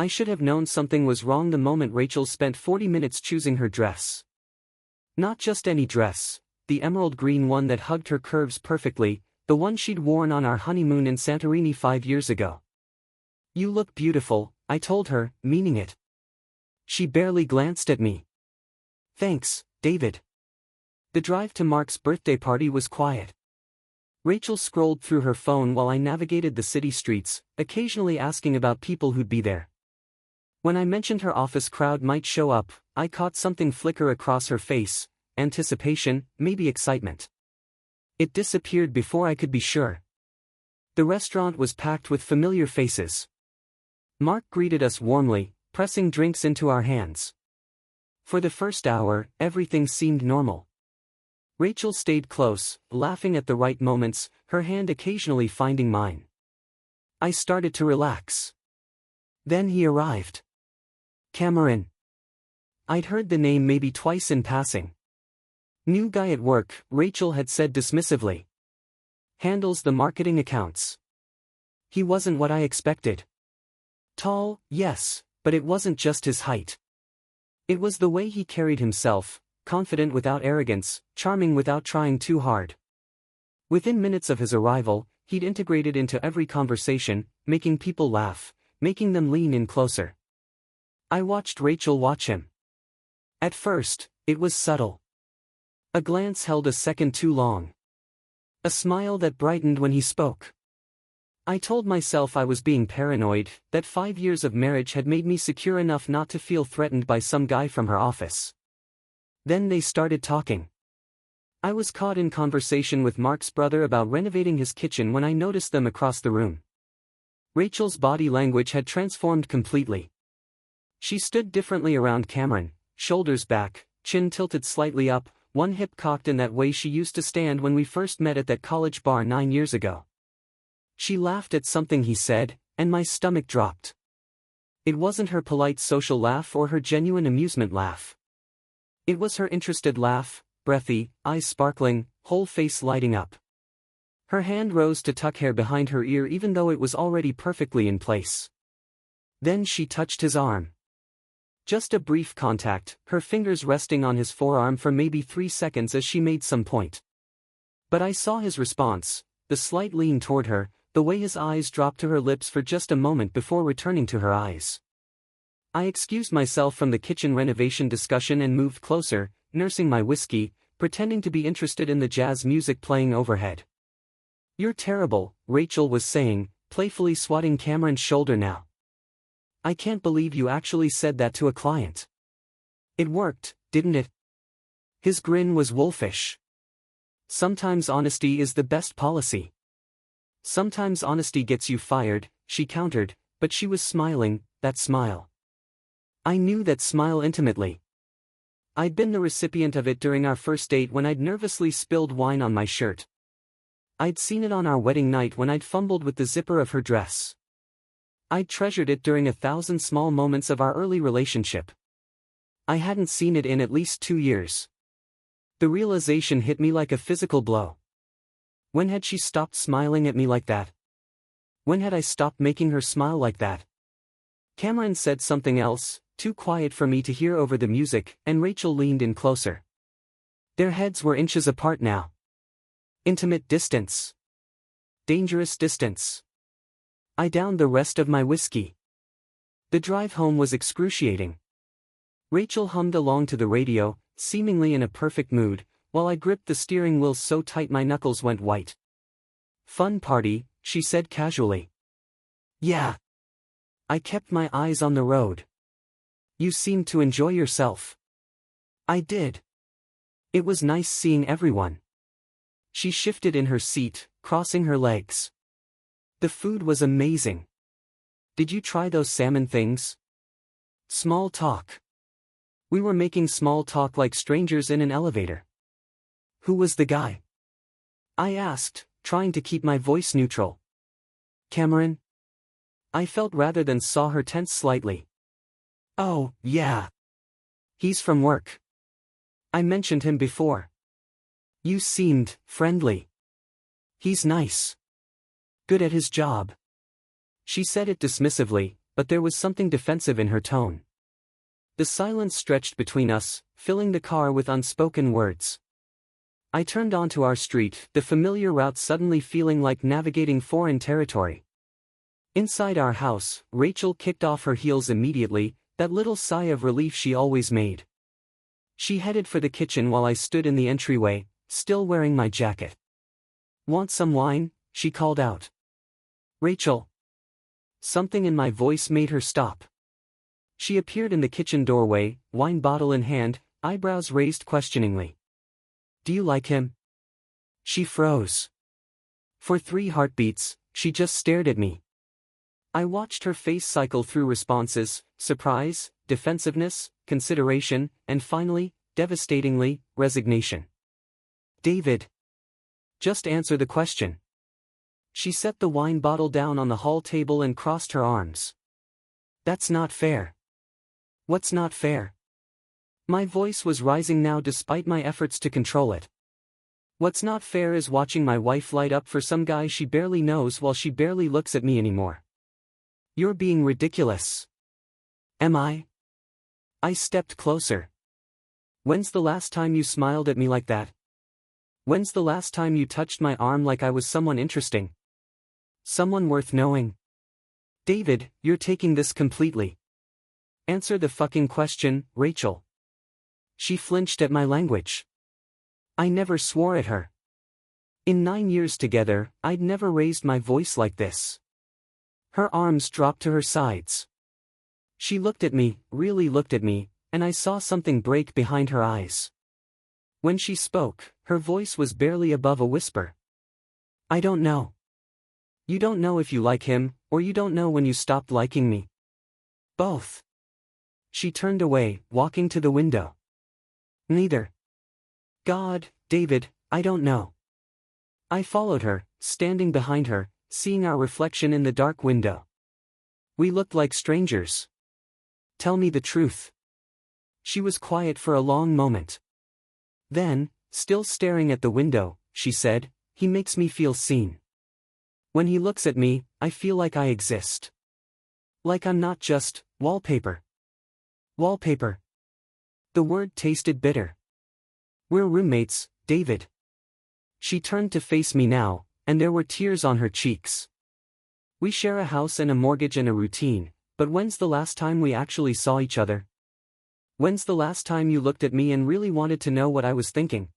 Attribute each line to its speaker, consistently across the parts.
Speaker 1: I should have known something was wrong the moment Rachel spent 40 minutes choosing her dress. Not just any dress, the emerald green one that hugged her curves perfectly, the one she'd worn on our honeymoon in Santorini 5 years ago. "You look beautiful," I told her, meaning it. She barely glanced at me. "Thanks, David." The drive to Mark's birthday party was quiet. Rachel scrolled through her phone while I navigated the city streets, occasionally asking about people who'd be there. When I mentioned her office crowd might show up, I caught something flicker across her face, anticipation, maybe excitement. It disappeared before I could be sure. The restaurant was packed with familiar faces. Mark greeted us warmly, pressing drinks into our hands. For the first hour, everything seemed normal. Rachel stayed close, laughing at the right moments, her hand occasionally finding mine. I started to relax. Then he arrived. Cameron. I'd heard the name maybe twice in passing. "New guy at work," Rachel had said dismissively. "Handles the marketing accounts." He wasn't what I expected. Tall, yes, but it wasn't just his height. It was the way he carried himself, confident without arrogance, charming without trying too hard. Within minutes of his arrival, he'd integrated into every conversation, making people laugh, making them lean in closer. I watched Rachel watch him. At first, it was subtle. A glance held a second too long. A smile that brightened when he spoke. I told myself I was being paranoid, that 5 years of marriage had made me secure enough not to feel threatened by some guy from her office. Then they started talking. I was caught in conversation with Mark's brother about renovating his kitchen when I noticed them across the room. Rachel's body language had transformed completely. She stood differently around Cameron, shoulders back, chin tilted slightly up, one hip cocked in that way she used to stand when we first met at that college bar 9 years ago. She laughed at something he said, and my stomach dropped. It wasn't her polite social laugh or her genuine amusement laugh. It was her interested laugh, breathy, eyes sparkling, whole face lighting up. Her hand rose to tuck hair behind her ear even though it was already perfectly in place. Then she touched his arm. Just a brief contact, her fingers resting on his forearm for maybe 3 seconds as she made some point. But I saw his response, the slight lean toward her, the way his eyes dropped to her lips for just a moment before returning to her eyes. I excused myself from the kitchen renovation discussion and moved closer, nursing my whiskey, pretending to be interested in the jazz music playing overhead. "You're terrible," Rachel was saying, playfully swatting Cameron's shoulder now. "I can't believe you actually said that to a client." "It worked, didn't it?" His grin was wolfish. "Sometimes honesty is the best policy." "Sometimes honesty gets you fired," she countered, but she was smiling, that smile. I knew that smile intimately. I'd been the recipient of it during our first date when I'd nervously spilled wine on my shirt. I'd seen it on our wedding night when I'd fumbled with the zipper of her dress. I'd treasured it during 1,000 small moments of our early relationship. I hadn't seen it in at least 2 years. The realization hit me like a physical blow. When had she stopped smiling at me like that? When had I stopped making her smile like that? Cameron said something else, too quiet for me to hear over the music, and Rachel leaned in closer. Their heads were inches apart now. Intimate distance. Dangerous distance. I downed the rest of my whiskey. The drive home was excruciating. Rachel hummed along to the radio, seemingly in a perfect mood, while I gripped the steering wheel so tight my knuckles went white. "Fun party," she said casually. "Yeah." I kept my eyes on the road. "You seemed to enjoy yourself." "I did. It was nice seeing everyone." She shifted in her seat, crossing her legs. "The food was amazing. Did you try those salmon things?" Small talk. We were making small talk like strangers in an elevator. "Who was the guy?" I asked, trying to keep my voice neutral. "Cameron?" I felt rather than saw her tense slightly. "Oh, yeah. He's from work. I mentioned him before. You seemed friendly. He's nice. Good at his job." She said it dismissively, but there was something defensive in her tone. The silence stretched between us, filling the car with unspoken words. I turned onto our street, the familiar route suddenly feeling like navigating foreign territory. Inside our house, Rachel kicked off her heels immediately, that little sigh of relief she always made. She headed for the kitchen while I stood in the entryway, still wearing my jacket. "Want some wine?" she called out. "Rachel." Something in my voice made her stop. She appeared in the kitchen doorway, wine bottle in hand, eyebrows raised questioningly. "Do you like him?" She froze. For 3 heartbeats, she just stared at me. I watched her face cycle through responses: surprise, defensiveness, consideration, and finally, devastatingly, resignation. "David. Just answer the question." She set the wine bottle down on the hall table and crossed her arms. "That's not fair." "What's not fair?" My voice was rising now despite my efforts to control it. "What's not fair is watching my wife light up for some guy she barely knows while she barely looks at me anymore. You're being ridiculous." "Am I?" I stepped closer. "When's the last time you smiled at me like that? When's the last time you touched my arm like I was someone interesting? Someone worth knowing?" "David, you're taking this completely. Answer the fucking question, Rachel." She flinched at my language. I never swore at her. In 9 years together, I'd never raised my voice like this. Her arms dropped to her sides. She looked at me, really looked at me, and I saw something break behind her eyes. When she spoke, her voice was barely above a whisper. "I don't know. You don't know if you like him, or you don't know when you stopped liking me. Both." She turned away, walking to the window. "Neither." "God, David, I don't know." I followed her, standing behind her, seeing our reflection in the dark window. We looked like strangers. "Tell me the truth." She was quiet for a long moment. Then, still staring at the window, she said, "He makes me feel seen. When he looks at me, I feel like I exist. Like I'm not just wallpaper." Wallpaper. The word tasted bitter. "We're roommates, David." She turned to face me now, and there were tears on her cheeks. "We share a house and a mortgage and a routine, but when's the last time we actually saw each other? When's the last time you looked at me and really wanted to know what I was thinking?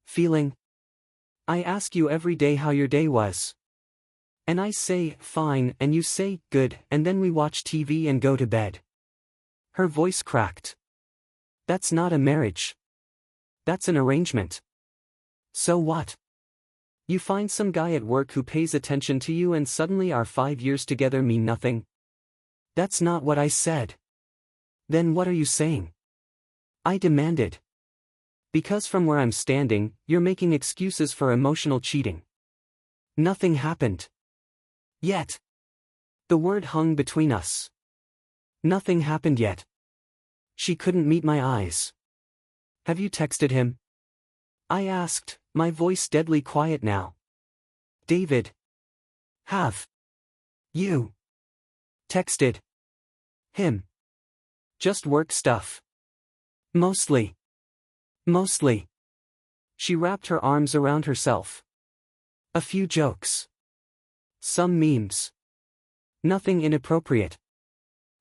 Speaker 1: Feeling? I ask you every day how your day was. And I say, fine, and you say, good, and then we watch TV and go to bed." Her voice cracked. "That's not a marriage. That's an arrangement. So what? You find some guy at work who pays attention to you and suddenly our 5 years together mean nothing?" "That's not what I said." "Then what are you saying?" I demanded. "Because from where I'm standing, you're making excuses for emotional cheating. Nothing happened. Yet." The word hung between us. Nothing happened yet. She couldn't meet my eyes. "Have you texted him?" I asked, my voice deadly quiet now. "David. Have you texted him?" "Just work stuff. Mostly." "Mostly." She wrapped her arms around herself. "A few jokes. Some memes. Nothing inappropriate."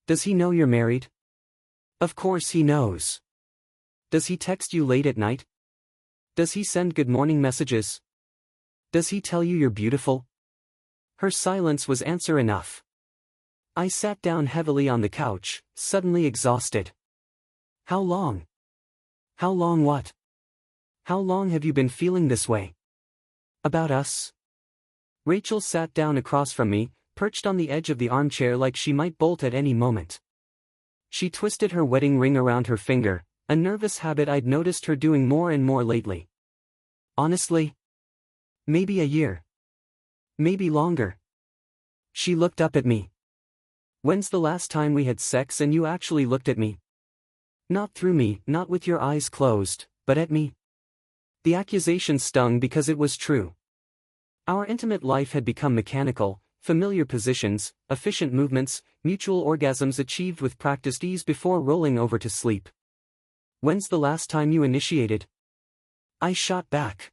Speaker 1: "Does he know you're married?" "Of course he knows." "Does he text you late at night? Does he send good morning messages? Does he tell you you're beautiful?" Her silence was answer enough. I sat down heavily on the couch, suddenly exhausted. "How long? How long what? How long have you been feeling this way? About us?" Rachel sat down across from me, perched on the edge of the armchair like she might bolt at any moment. She twisted her wedding ring around her finger, a nervous habit I'd noticed her doing more and more lately. "Honestly? Maybe a year. Maybe longer." She looked up at me. "When's the last time we had sex and you actually looked at me? Not through me, not with your eyes closed, but at me?" The accusation stung because it was true. Our intimate life had become mechanical, familiar positions, efficient movements, mutual orgasms achieved with practiced ease before rolling over to sleep. When's the last time you initiated? I shot back.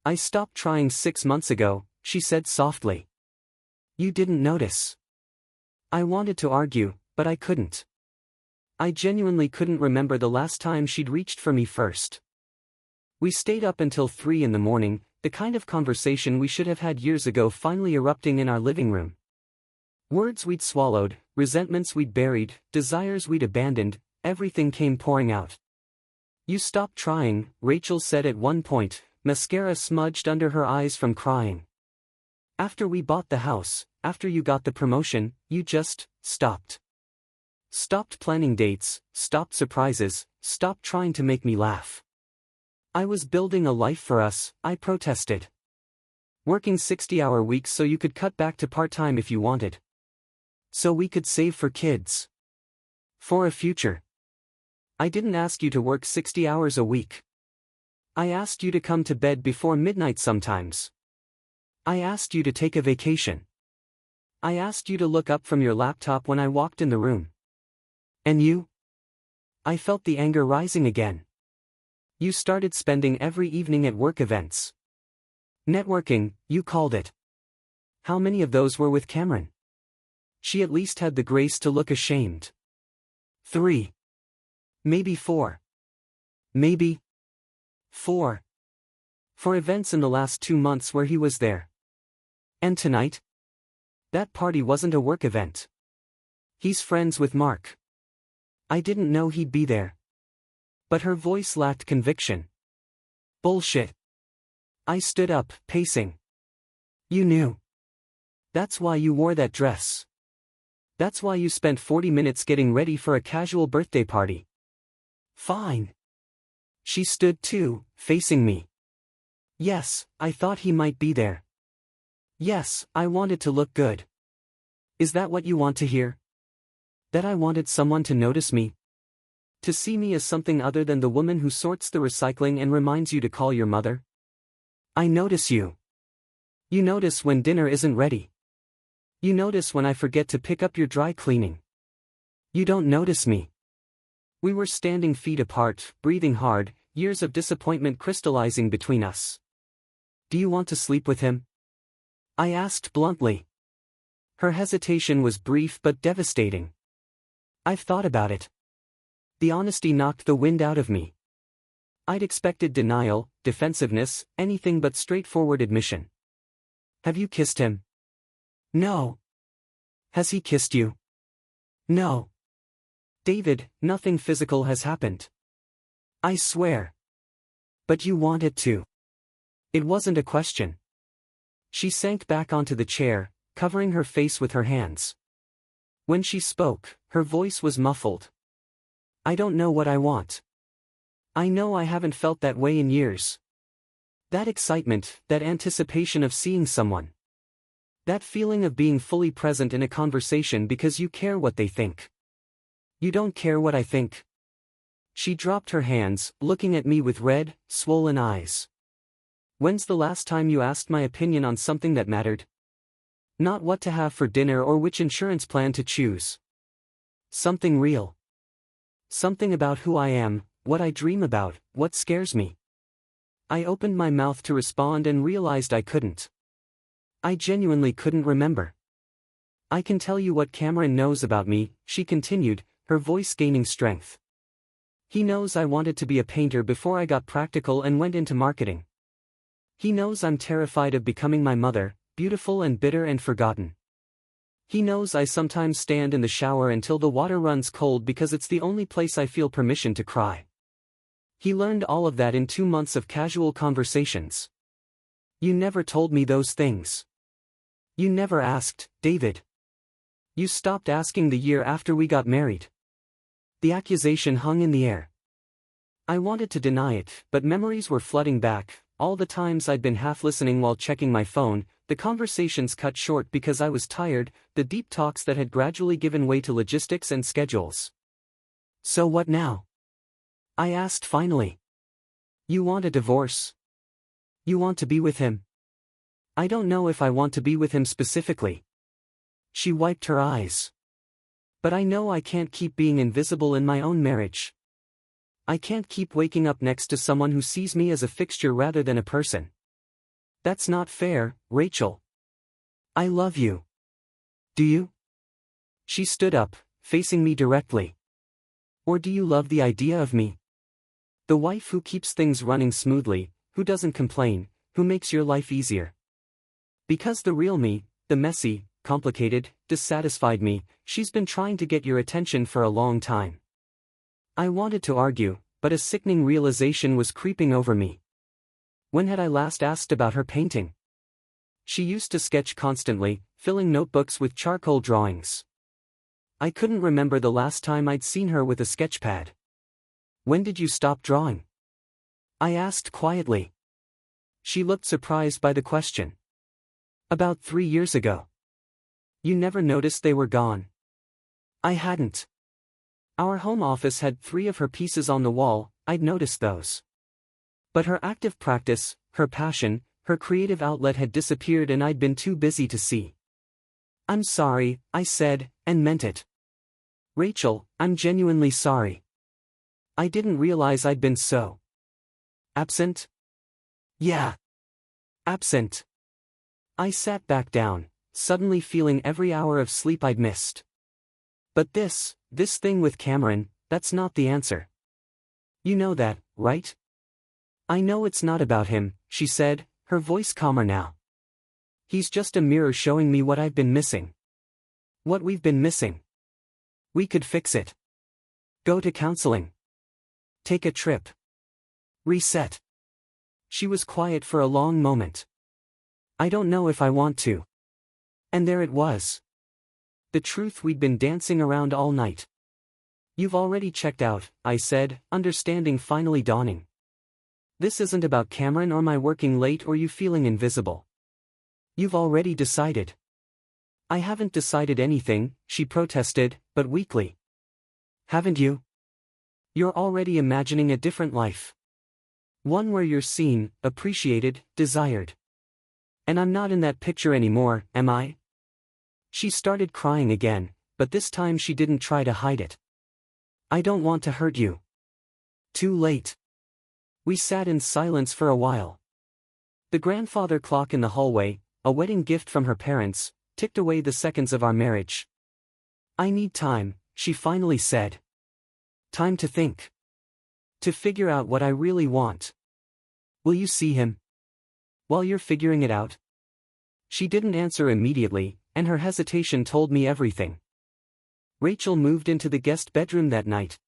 Speaker 1: I stopped trying 6 months ago, she said softly. You didn't notice. I wanted to argue, but I couldn't. I genuinely couldn't remember the last time she'd reached for me first. We stayed up until 3 in the morning, the kind of conversation we should have had years ago finally erupting in our living room. Words we'd swallowed, resentments we'd buried, desires we'd abandoned, everything came pouring out. You stopped trying, Rachel said at one point, mascara smudged under her eyes from crying. After we bought the house, after you got the promotion, you just stopped. Stopped planning dates, stopped surprises, stopped trying to make me laugh. I was building a life for us, I protested. Working 60-hour weeks so you could cut back to part-time if you wanted. So we could save for kids. For a future. I didn't ask you to work 60 hours a week. I asked you to come to bed before midnight sometimes. I asked you to take a vacation. I asked you to look up from your laptop when I walked in the room. And you? I felt the anger rising again. You started spending every evening at work events. Networking, you called it. How many of those were with Cameron? She at least had the grace to look ashamed. 3. Maybe 4. Maybe 4. For events in the last 2 months where he was there. And tonight? That party wasn't a work event. He's friends with Mark. I didn't know he'd be there. But her voice lacked conviction. Bullshit. I stood up, pacing. You knew. That's why you wore that dress. That's why you spent 40 minutes getting ready for a casual birthday party. Fine. She stood too, facing me. Yes, I thought he might be there. Yes, I wanted to look good. Is that what you want to hear? That I wanted someone to notice me? To see me as something other than the woman who sorts the recycling and reminds you to call your mother? I notice you. You notice when dinner isn't ready. You notice when I forget to pick up your dry cleaning. You don't notice me. We were standing feet apart, breathing hard, years of disappointment crystallizing between us. Do you want to sleep with him? I asked bluntly. Her hesitation was brief but devastating. I've thought about it. The honesty knocked the wind out of me. I'd expected denial, defensiveness, anything but straightforward admission. Have you kissed him? No. Has he kissed you? No. David, nothing physical has happened. I swear. But you want it to. It wasn't a question. She sank back onto the chair, covering her face with her hands. When she spoke, her voice was muffled. I don't know what I want. I know I haven't felt that way in years. That excitement, that anticipation of seeing someone. That feeling of being fully present in a conversation because you care what they think. You don't care what I think. She dropped her hands, looking at me with red, swollen eyes. When's the last time you asked my opinion on something that mattered? Not what to have for dinner or which insurance plan to choose. Something real. Something about who I am, what I dream about, what scares me. I opened my mouth to respond and realized I couldn't. I genuinely couldn't remember. I can tell you what Cameron knows about me, she continued, her voice gaining strength. He knows I wanted to be a painter before I got practical and went into marketing. He knows I'm terrified of becoming my mother, beautiful and bitter and forgotten. He knows I sometimes stand in the shower until the water runs cold because it's the only place I feel permission to cry. He learned all of that in 2 months of casual conversations. You never told me those things. You never asked, David. You stopped asking the year after we got married. The accusation hung in the air. I wanted to deny it, but memories were flooding back, all the times I'd been half listening while checking my phone, the conversations cut short because I was tired, the deep talks that had gradually given way to logistics and schedules. So what now? I asked finally. You want a divorce? You want to be with him? I don't know if I want to be with him specifically. She wiped her eyes. But I know I can't keep being invisible in my own marriage. I can't keep waking up next to someone who sees me as a fixture rather than a person. That's not fair, Rachel. I love you. Do you? She stood up, facing me directly. Or do you love the idea of me? The wife who keeps things running smoothly, who doesn't complain, who makes your life easier. Because the real me, the messy, complicated, dissatisfied me, she's been trying to get your attention for a long time. I wanted to argue, but a sickening realization was creeping over me. When had I last asked about her painting? She used to sketch constantly, filling notebooks with charcoal drawings. I couldn't remember the last time I'd seen her with a sketchpad. When did you stop drawing? I asked quietly. She looked surprised by the question. About 3 years ago. You never noticed they were gone? I hadn't. Our home office had 3 of her pieces on the wall, I'd noticed those. But her active practice, her passion, her creative outlet had disappeared and I'd been too busy to see. I'm sorry, I said, and meant it. Rachel, I'm genuinely sorry. I didn't realize I'd been so absent? Yeah. Absent. I sat back down, suddenly feeling every hour of sleep I'd missed. But this thing with Cameron, that's not the answer. You know that, right? I know it's not about him, she said, her voice calmer now. He's just a mirror showing me what I've been missing. What we've been missing. We could fix it. Go to counseling. Take a trip. Reset. She was quiet for a long moment. I don't know if I want to. And there it was. The truth we'd been dancing around all night. You've already checked out, I said, understanding finally dawning. This isn't about Cameron or my working late or you feeling invisible. You've already decided. I haven't decided anything, she protested, but weakly. Haven't you? You're already imagining a different life. One where you're seen, appreciated, desired. And I'm not in that picture anymore, am I? She started crying again, but this time she didn't try to hide it. I don't want to hurt you. Too late. We sat in silence for a while. The grandfather clock in the hallway, a wedding gift from her parents, ticked away the seconds of our marriage. I need time, she finally said. Time to think. To figure out what I really want. Will you see him? While you're figuring it out? She didn't answer immediately, and her hesitation told me everything. Rachel moved into the guest bedroom that night.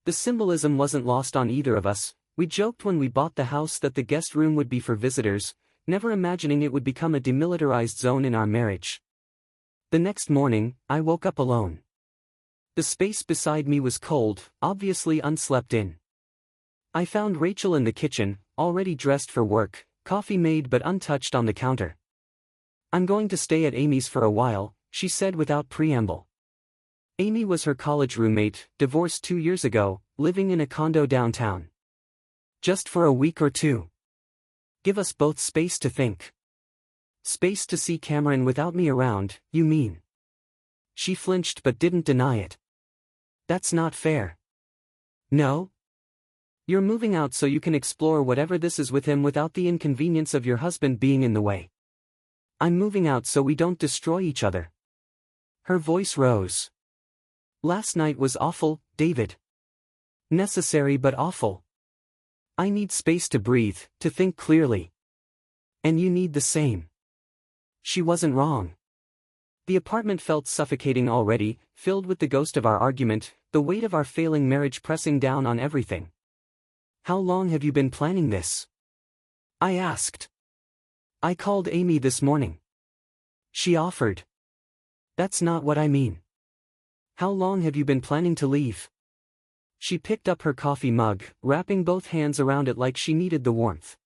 Speaker 1: The symbolism wasn't lost on either of us. We joked when we bought the house that the guest room would be for visitors, never imagining it would become a demilitarized zone in our marriage. The next morning, I woke up alone. The space beside me was cold, obviously unslept in. I found Rachel in the kitchen, already dressed for work, coffee made but untouched on the counter. I'm going to stay at Amy's for a while, she said without preamble. Amy was her college roommate, divorced 2 years ago, living in a condo downtown. Just for a week or two. Give us both space to think. Space to see Cameron without me around, you mean? She flinched but didn't deny it. That's not fair. No? You're moving out so you can explore whatever this is with him without the inconvenience of your husband being in the way. I'm moving out so we don't destroy each other. Her voice rose. Last night was awful, David. Necessary but awful. I need space to breathe, to think clearly. And you need the same. She wasn't wrong. The apartment felt suffocating already, filled with the ghost of our argument, the weight of our failing marriage pressing down on everything. How long have you been planning this? I asked. I called Amy this morning. She offered. That's not what I mean. How long have you been planning to leave? She picked up her coffee mug, wrapping both hands around it like she needed the warmth.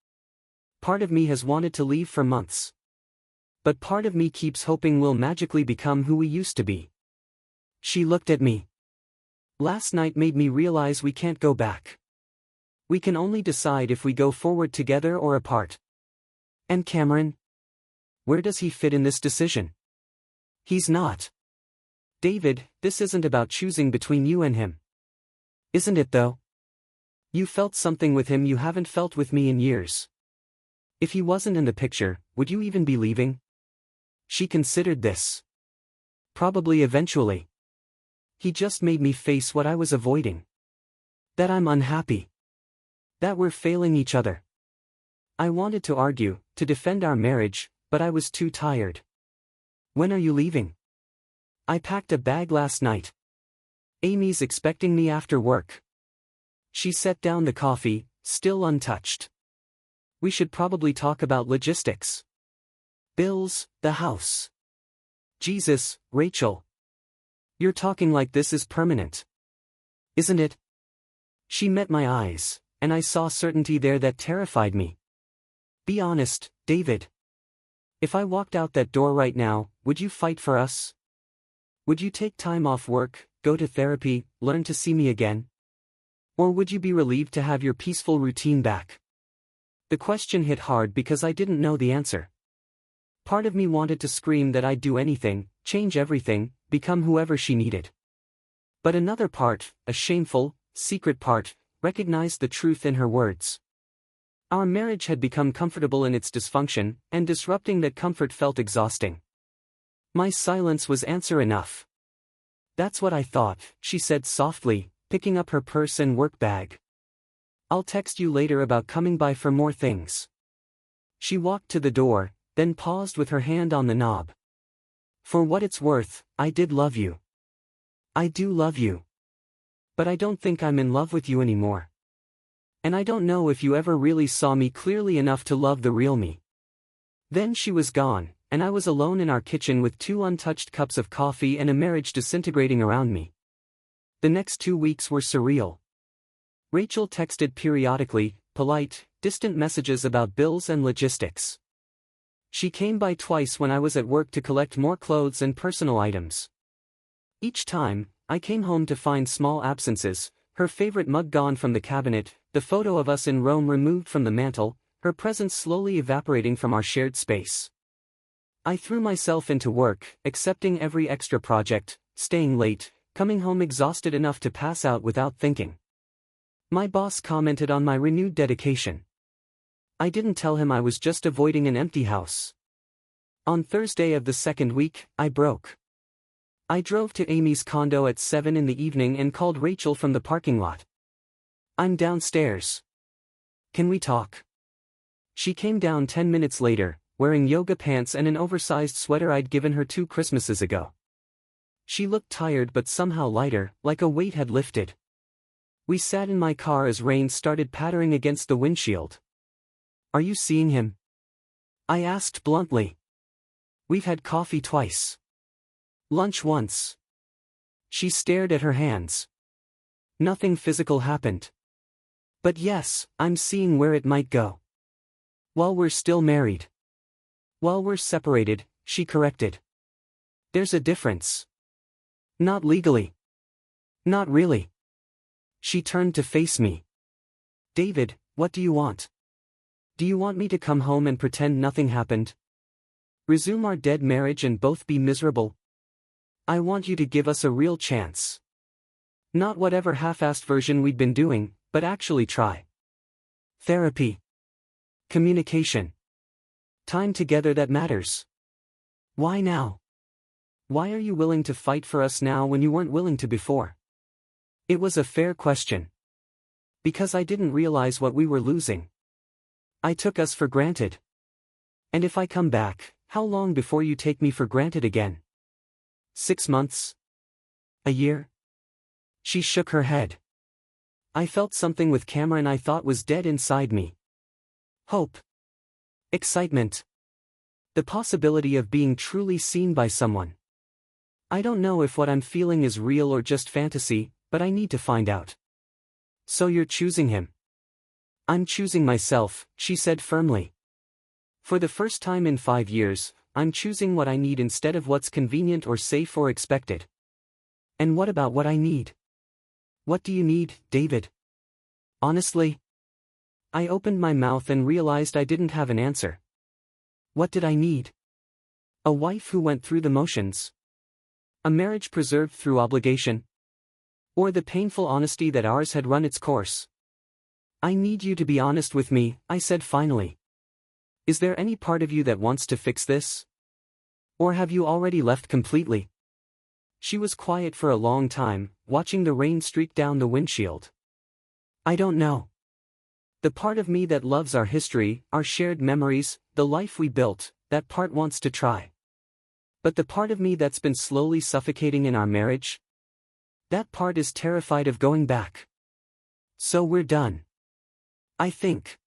Speaker 1: Part of me has wanted to leave for months. But part of me keeps hoping we'll magically become who we used to be. She looked at me. Last night made me realize we can't go back. We can only decide if we go forward together or apart. And Cameron? Where does he fit in this decision? He's not. David, this isn't about choosing between you and him. Isn't it though? You felt something with him you haven't felt with me in years. If he wasn't in the picture, would you even be leaving? She considered this. Probably eventually. He just made me face what I was avoiding. That I'm unhappy. That we're failing each other. I wanted to argue, to defend our marriage, but I was too tired. When are you leaving? I packed a bag last night. Amy's expecting me after work. She set down the coffee, still untouched. We should probably talk about logistics. Bills, the house. Jesus, Rachel. You're talking like this is permanent. Isn't it? She met my eyes, and I saw certainty there that terrified me. Be honest, David. If I walked out that door right now, would you fight for us? Would you take time off work, go to therapy, learn to see me again? Or would you be relieved to have your peaceful routine back? The question hit hard because I didn't know the answer. Part of me wanted to scream that I'd do anything, change everything, become whoever she needed. But another part, a shameful, secret part, recognized the truth in her words. Our marriage had become comfortable in its dysfunction, and disrupting that comfort felt exhausting. My silence was answer enough. That's what I thought, she said softly, picking up her purse and work bag. I'll text you later about coming by for more things. She walked to the door, then paused with her hand on the knob. For what it's worth, I did love you. I do love you. But I don't think I'm in love with you anymore. And I don't know if you ever really saw me clearly enough to love the real me. Then she was gone, and I was alone in our kitchen with 2 untouched cups of coffee and a marriage disintegrating around me. The next 2 weeks were surreal. Rachel texted periodically, polite, distant messages about bills and logistics. She came by twice when I was at work to collect more clothes and personal items. Each time, I came home to find small absences, her favorite mug gone from the cabinet, the photo of us in Rome removed from the mantel, her presence slowly evaporating from our shared space. I threw myself into work, accepting every extra project, staying late, coming home exhausted enough to pass out without thinking. My boss commented on my renewed dedication. I didn't tell him I was just avoiding an empty house. On Thursday of the second week, I broke. I drove to Amy's condo at 7 in the evening and called Rachel from the parking lot. I'm downstairs. Can we talk? She came down 10 minutes later, wearing yoga pants and an oversized sweater I'd given her 2 Christmases ago. She looked tired but somehow lighter, like a weight had lifted. We sat in my car as rain started pattering against the windshield. Are you seeing him? I asked bluntly. We've had coffee twice. Lunch once. She stared at her hands. Nothing physical happened. But yes, I'm seeing where it might go. While we're still married. While we're separated, she corrected. There's a difference. Not legally. Not really. She turned to face me. David, what do you want? Do you want me to come home and pretend nothing happened? Resume our dead marriage and both be miserable? I want you to give us a real chance. Not whatever half-assed version we'd been doing, but actually try. Therapy. Communication. Time together that matters. Why now? Why are you willing to fight for us now when you weren't willing to before? It was a fair question. Because I didn't realize what we were losing. I took us for granted. And if I come back, how long before you take me for granted again? 6 months? A year? She shook her head. I felt something with Cameron I thought was dead inside me. Hope. Excitement. The possibility of being truly seen by someone. I don't know if what I'm feeling is real or just fantasy, but I need to find out. So you're choosing him? I'm choosing myself, she said firmly. For the first time in 5 years, I'm choosing what I need instead of what's convenient or safe or expected. And what about what I need? What do you need, David? Honestly? I opened my mouth and realized I didn't have an answer. What did I need? A wife who went through the motions? A marriage preserved through obligation? Or the painful honesty that ours had run its course? I need you to be honest with me, I said finally. Is there any part of you that wants to fix this? Or have you already left completely? She was quiet for a long time, watching the rain streak down the windshield. I don't know. The part of me that loves our history, our shared memories, the life we built, that part wants to try. But the part of me that's been slowly suffocating in our marriage? That part is terrified of going back. So we're done. I think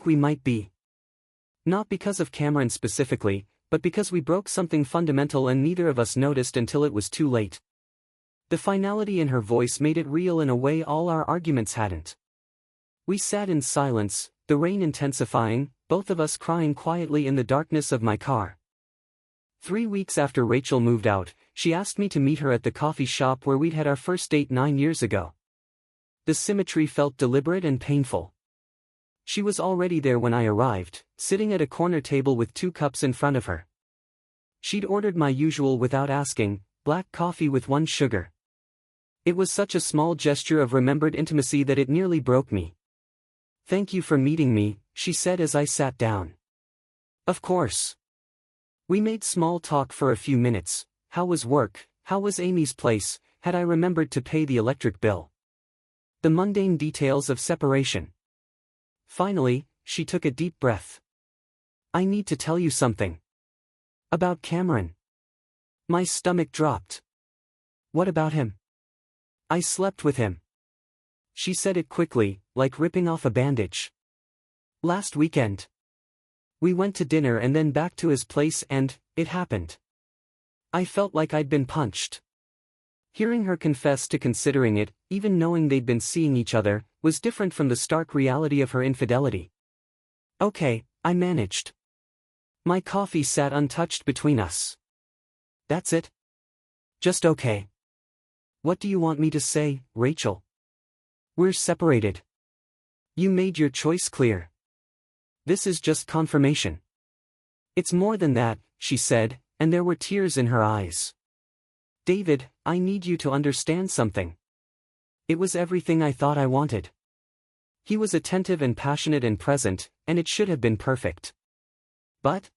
Speaker 1: we might be. Not because of Cameron specifically, but because we broke something fundamental and neither of us noticed until it was too late. The finality in her voice made it real in a way all our arguments hadn't. We sat in silence, the rain intensifying, both of us crying quietly in the darkness of my car. 3 weeks after Rachel moved out, she asked me to meet her at the coffee shop where we'd had our first date 9 years ago. The symmetry felt deliberate and painful. She was already there when I arrived, sitting at a corner table with 2 cups in front of her. She'd ordered my usual without asking, black coffee with 1 sugar. It was such a small gesture of remembered intimacy that it nearly broke me. "Thank you for meeting me," she said as I sat down. "Of course." We made small talk for a few minutes. How was work? How was Amy's place? Had I remembered to pay the electric bill? The mundane details of separation. Finally, she took a deep breath. "I need to tell you something. About Cameron." My stomach dropped. "What about him?" "I slept with him." She said it quickly, like ripping off a bandage. "Last weekend. We went to dinner and then back to his place and, it happened." I felt like I'd been punched. Hearing her confess to considering it, even knowing they'd been seeing each other, was different from the stark reality of her infidelity. "Okay," I managed. My coffee sat untouched between us. "That's it? Just okay. What do you want me to say, Rachel? We're separated. You made your choice clear. This is just confirmation." "It's more than that," she said, and there were tears in her eyes. "David, I need you to understand something. It was everything I thought I wanted. He was attentive and passionate and present, and it should have been perfect. But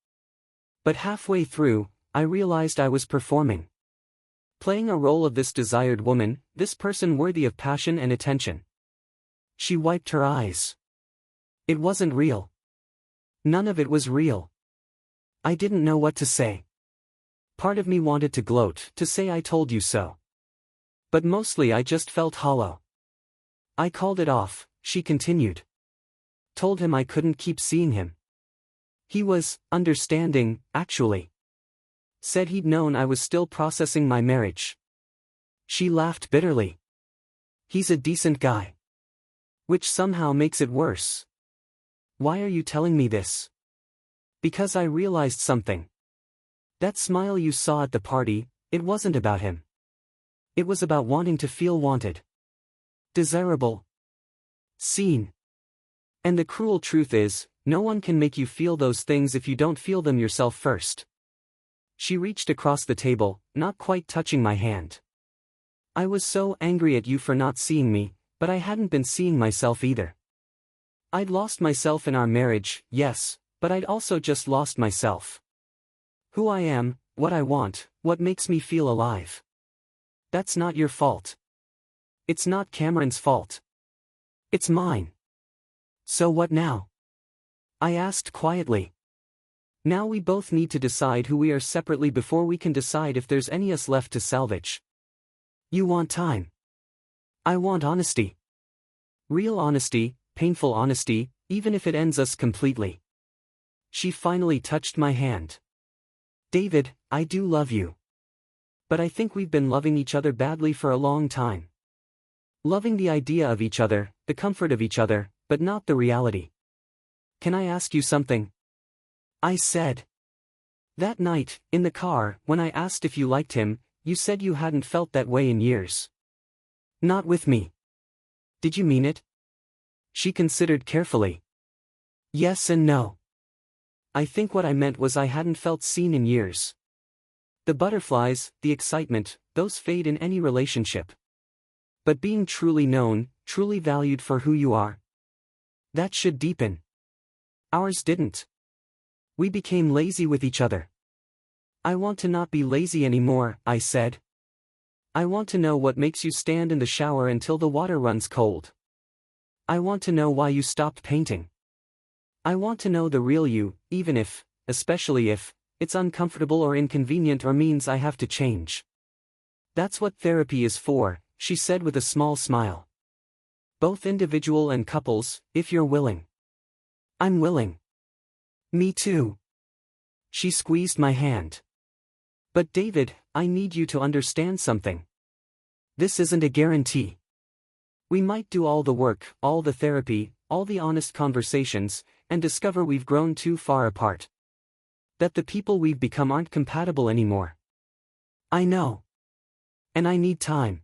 Speaker 1: halfway through, I realized I was performing. Playing a role of this desired woman, this person worthy of passion and attention." She wiped her eyes. "It wasn't real. None of it was real." I didn't know what to say. Part of me wanted to gloat, to say I told you so. But mostly I just felt hollow. "I called it off," she continued. "Told him I couldn't keep seeing him. He was understanding, actually. Said he'd known I was still processing my marriage." She laughed bitterly. "He's a decent guy. Which somehow makes it worse." "Why are you telling me this?" "Because I realized something. That smile you saw at the party, it wasn't about him. It was about wanting to feel wanted. Desirable. Seen. And the cruel truth is, no one can make you feel those things if you don't feel them yourself first." She reached across the table, not quite touching my hand. "I was so angry at you for not seeing me, but I hadn't been seeing myself either. I'd lost myself in our marriage, yes, but I'd also just lost myself. Who I am, what I want, what makes me feel alive. That's not your fault. It's not Cameron's fault. It's mine." "So what now?" I asked quietly. "Now we both need to decide who we are separately before we can decide if there's any us left to salvage. You want time. I want honesty. Real honesty, painful honesty, even if it ends us completely." She finally touched my hand. "David, I do love you. But I think we've been loving each other badly for a long time. Loving the idea of each other, the comfort of each other, but not the reality. Can I ask you something?" I said. "That night, in the car, when I asked if you liked him, you said you hadn't felt that way in years." "Not with me." "Did you mean it?" She considered carefully. "Yes and no. I think what I meant was I hadn't felt seen in years. The butterflies, the excitement, those fade in any relationship. But being truly known, truly valued for who you are, that should deepen. Ours didn't. We became lazy with each other. I want to not be lazy anymore, I said. I want to know what makes you stand in the shower until the water runs cold. I want to know why you stopped painting. I want to know the real you, even if, especially if, it's uncomfortable or inconvenient or means I have to change. That's what therapy is for, she said with a small smile. Both individual and couples, if you're willing. I'm willing. Me too. She squeezed my hand. But David, I need you to understand something. This isn't a guarantee. We might do all the work, all the therapy, all the honest conversations, and discover we've grown too far apart. That the people we've become aren't compatible anymore. I know. And I need time.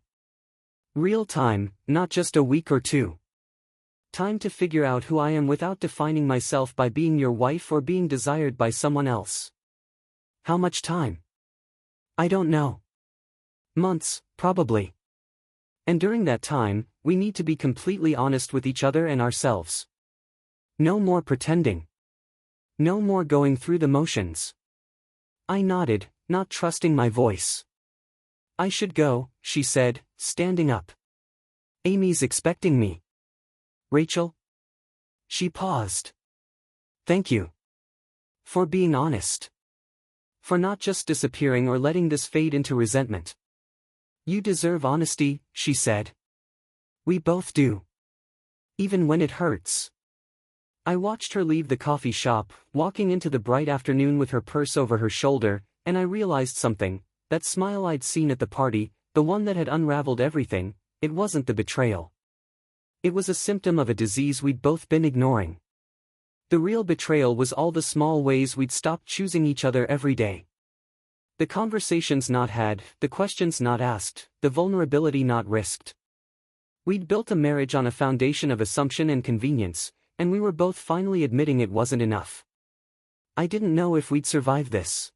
Speaker 1: Real time, not just a week or two. Time to figure out who I am without defining myself by being your wife or being desired by someone else. How much time? I don't know. Months, probably. And during that time, we need to be completely honest with each other and ourselves. No more pretending. No more going through the motions. I nodded, not trusting my voice. I should go, she said, standing up. Amy's expecting me. Rachel? She paused. Thank you. For being honest. For not just disappearing or letting this fade into resentment. You deserve honesty, she said. We both do. Even when it hurts. I watched her leave the coffee shop, walking into the bright afternoon with her purse over her shoulder, and I realized something. That smile I'd seen at the party, the one that had unraveled everything, it wasn't the betrayal. It was a symptom of a disease we'd both been ignoring. The real betrayal was all the small ways we'd stopped choosing each other every day. The conversations not had, the questions not asked, the vulnerability not risked. We'd built a marriage on a foundation of assumption and convenience, and we were both finally admitting it wasn't enough. I didn't know if we'd survive this.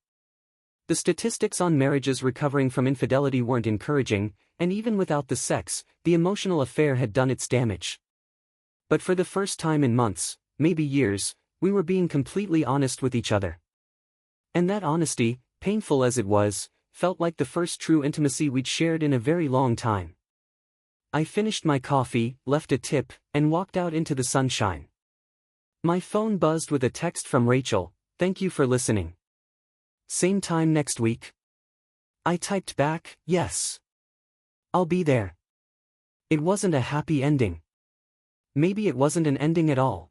Speaker 1: The statistics on marriages recovering from infidelity weren't encouraging, and even without the sex, the emotional affair had done its damage. But for the first time in months, maybe years, we were being completely honest with each other. And that honesty, painful as it was, felt like the first true intimacy we'd shared in a very long time. I finished my coffee, left a tip, and walked out into the sunshine. My phone buzzed with a text from Rachel, "Thank you for listening. Same time next week?" I typed back, "Yes. I'll be there." It wasn't a happy ending. Maybe it wasn't an ending at all.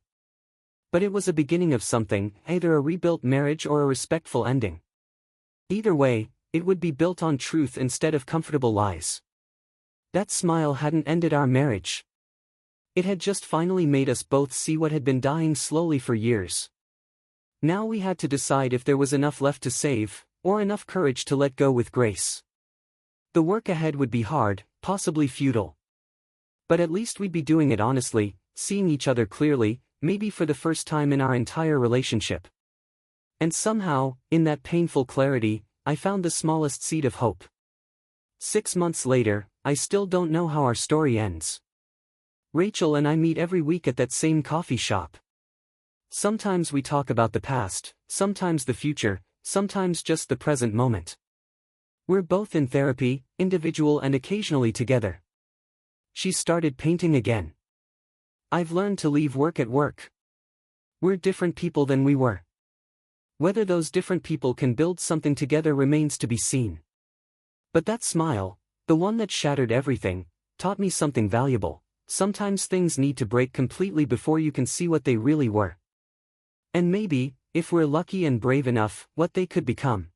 Speaker 1: But it was a beginning of something, either a rebuilt marriage or a respectful ending. Either way, it would be built on truth instead of comfortable lies. That smile hadn't ended our marriage. It had just finally made us both see what had been dying slowly for years. Now we had to decide if there was enough left to save, or enough courage to let go with grace. The work ahead would be hard, possibly futile. But at least we'd be doing it honestly, seeing each other clearly, maybe for the first time in our entire relationship. And somehow, in that painful clarity, I found the smallest seed of hope. 6 months later, I still don't know how our story ends. Rachel and I meet every week at that same coffee shop. Sometimes we talk about the past, sometimes the future, sometimes just the present moment. We're both in therapy, individual and occasionally together. She started painting again. I've learned to leave work at work. We're different people than we were. Whether those different people can build something together remains to be seen. But that smile, the one that shattered everything, taught me something valuable. Sometimes things need to break completely before you can see what they really were. And maybe, if we're lucky and brave enough, what they could become.